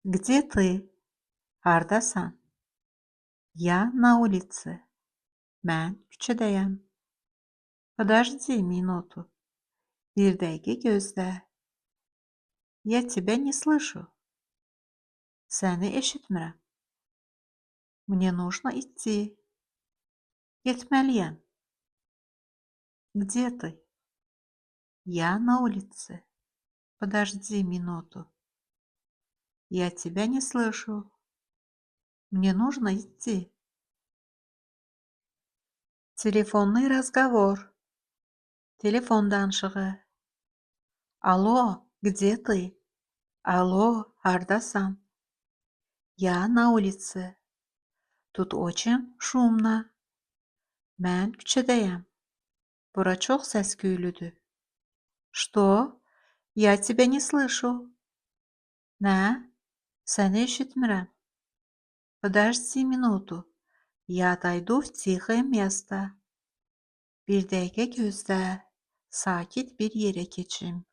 Где ты? Hardasan? Я на улице. Mən küçədəyəm. Подожди минуту. Bir dəqiqə gözlə. Я тебя не слышу. Səni eşitmirəm. Мне нужно идти. Getməliyəm. Где ты? Я на улице. Подожди минуту. Я тебя не слышу. Мне нужно идти. Telefonный разговор. Telefon danışığı. Alo, где ты? Алло, hardasan? Я на улице. Тут очень шумно. Mən küçədəyəm. Bura çox səs-küylüdür. Что? Я тебя не слышу. Nə? Səni eşitmirəm. Подожди минуту. Я отойду в тихое место. Bir dəqiqə gözlə. Sakit bir yerə keçim.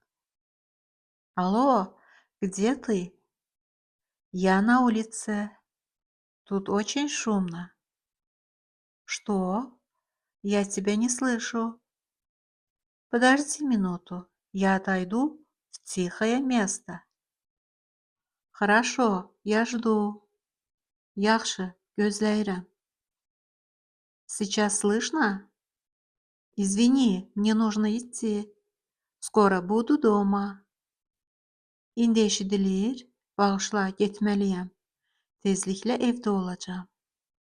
Алло, где ты? Я на улице. Тут очень шумно. Что? Я тебя не слышу. Подожди минуту. Я отойду в тихое место. Хорошо, я жду. Yaxşı, gözləyirəm. Сейчас слышно? Извини, мне нужно идти. Скоро буду дома. İndi eşidilir. Bağışla, getməliyəm. Tezliklə evdə olacağam.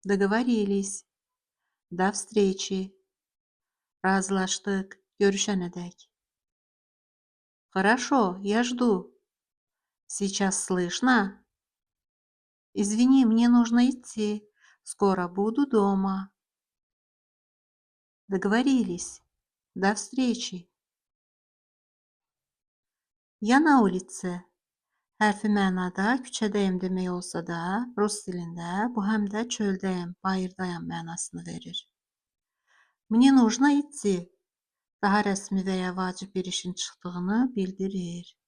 Договорились. До встречи. Razılaşdıq. Görüşənədək. Хорошо, я жду. Сейчас слышно? Извини, мне нужно идти. Скоро буду дома. Договорились. До встречи. Я на улице. Hərfi mənada küçədəyəm demək olsa da, rus dilində bu həm də çöldəyəm, bayırdayam mənasını verir. Мне нужно идти. Daha rəsmi və ya vacib bir işin çıxdığını bildirir.